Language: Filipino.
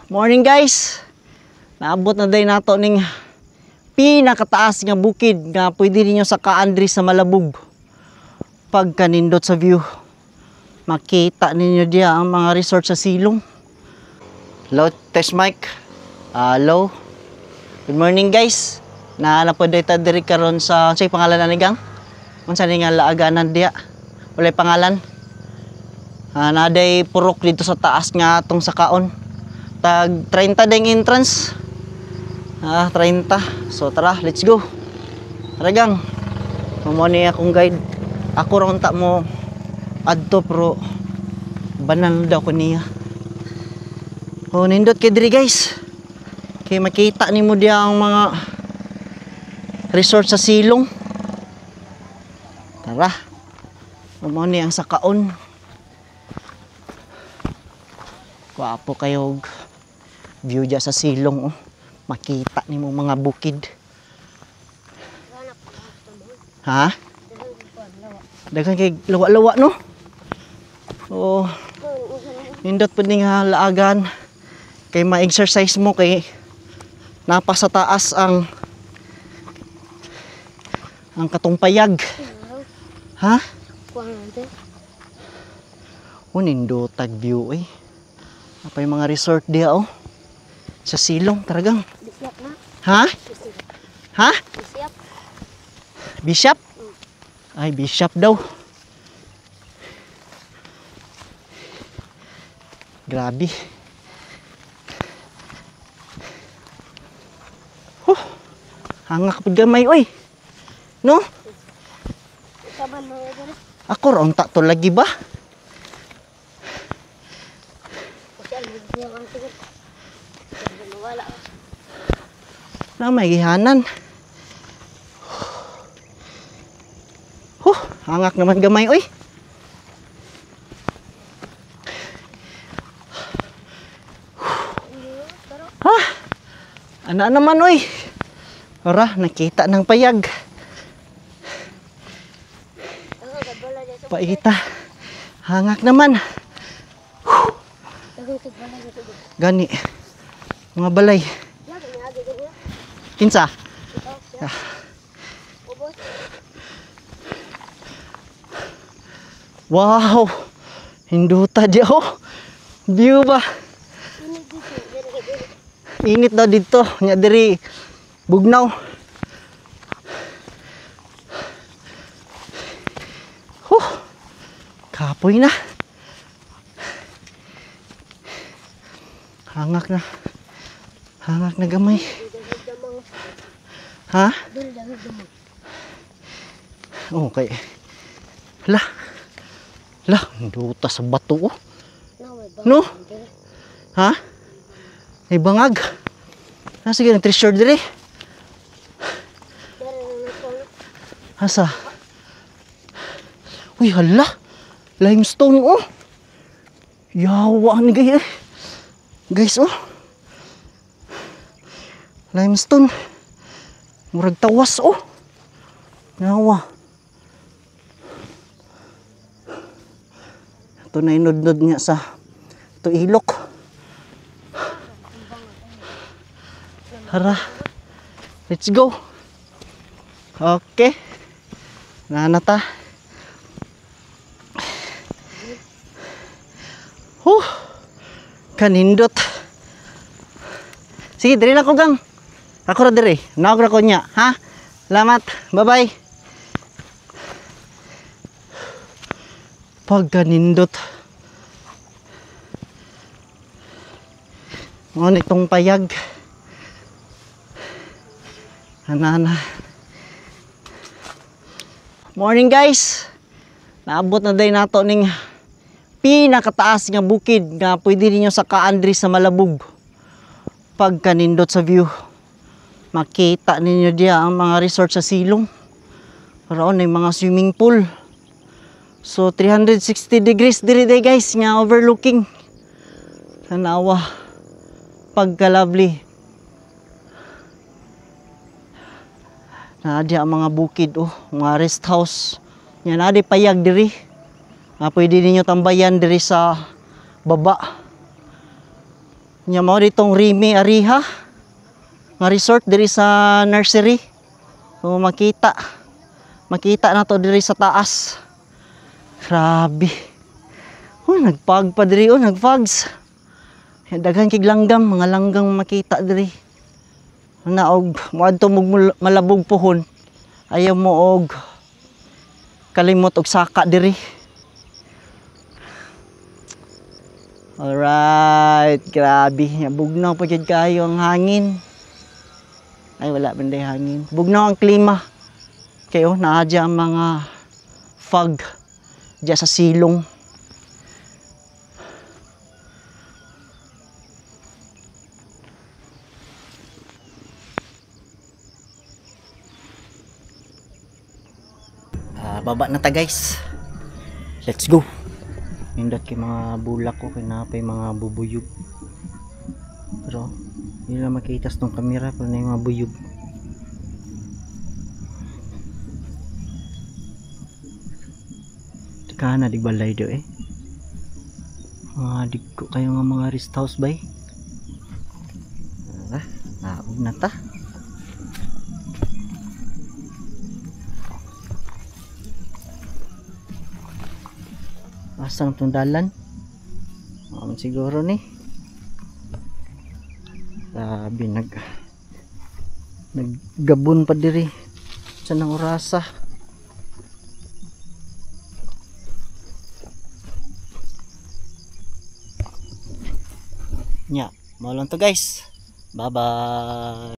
Morning guys. Naabot na day nato ning pinakataas nga bukid nga pwede ninyo sakaan diri sa Malabog. Pagka nindot sa view, makita ninyo diya ang mga resort sa silong. Hello, test mic. Hello. Good morning guys. Na po data diri karon sa say pangalan na ni gang? Unsa ni nga laaganan diya? Walay pangalan. Naday purok dito sa taas nga atong sakaon. Tag 30 ding entrance. 30. So tara, let's go. Tara gang. Mamo ni akong guide. Ako ra unta mo adto pero banal daw ko niya. Oh, nindot kay diri guys. Kay makita nimo diya ang mga resort sa silong. Tara. Mamo ni ang sakaon. Wapo kayo view dyan sa silong, oh. Makita ni mo mga bukid. Ha? Dagan kay lawa-lawa, no? Oh. Nindot po ning laagan. Kay ma-exercise mo kay napa sa taas ang katong payag. Ha? Nindotag view, eh. Apa yung mga resort dia, oh. Sa silong, talagang. Bishop na. Ha? Ha? Bishop. Bishop? Ay, Bishop daw. Grabe. Hangak pud gamay, oy. No? Saban mo ito. Ako ra unta to lagi ba? Na may gihanan. Hangak naman gamay, oy. Ana naman, oy. Ora, nakita ng payag. Paita. Hangak naman. Gani. Mga balay. Kinsa? Wow. Hinduta dia, oh. View ba? Init daw dito. Nya diri bugnaw. Kapoy na. Hangak na. Hangak na gamay. Ha? Okay. Hala. Hala, duta sa bato, oh. No? Ha? Ay bangag. Sige, nag-treasure dire. Asa? Uy, hala. Limestone, oh. Yawa ni guys, eh. Guys, oh. Limestone. Murag tawas, oh. Yawa. Ito na inudnod niya sa ito ilok. Hara. Let's go. Okay. Nanata. Kanindot. Sige, diri na ko gang. Ako ra diri. Naog ra ko nya, ha? Salamat. Bye-bye. Pagkanindot. Ngon itong payag. Anana. Morning guys. Naabot na day nato ning pinakataas nga bukid nga pwede ninyo sakaan diri sa Malabog. Pagka nindot sa view, makita ninyo diya ang mga resort sa silong. Karon ay mga swimming pool. So 360 degrees diri day guys nga overlooking. Tanawa. Pagka lovely. Naadi ang mga bukid, oh, mga rest house. Yan, naadi payag diri. Pwede ninyo tambayan diri sa baba. Nya mo ditong Rimi Ariha nga resort diri sa nursery. So makita na to diri sa taas. Grabe. Nagpag pa diri nagfags. Daghan kig langgam, mga langgam makita diri. Naog moadto mog malabog pohon. Ayaw mo og kalimot og saka diri. Alright, grabe. Bugnaw pa jud kayo ang hangin. Ay wala banday hangin. Bugnaw ang klima. Kayo naadya ang mga fog diya sa silong. Baba na ta guys. Let's go. Nindot kay mga bulak ko kay napay mga bubuyog. Pero hindi na makita sa tong kamera pero na yung mga buyog. Teka na digbalay do digko kayo nga mga rest house bay. Naog na ta. Asang itong dalan? Siguro ni. Sabi naggabon pa diri sa nang orasa. Nya, mao lang to guys. Bye bye.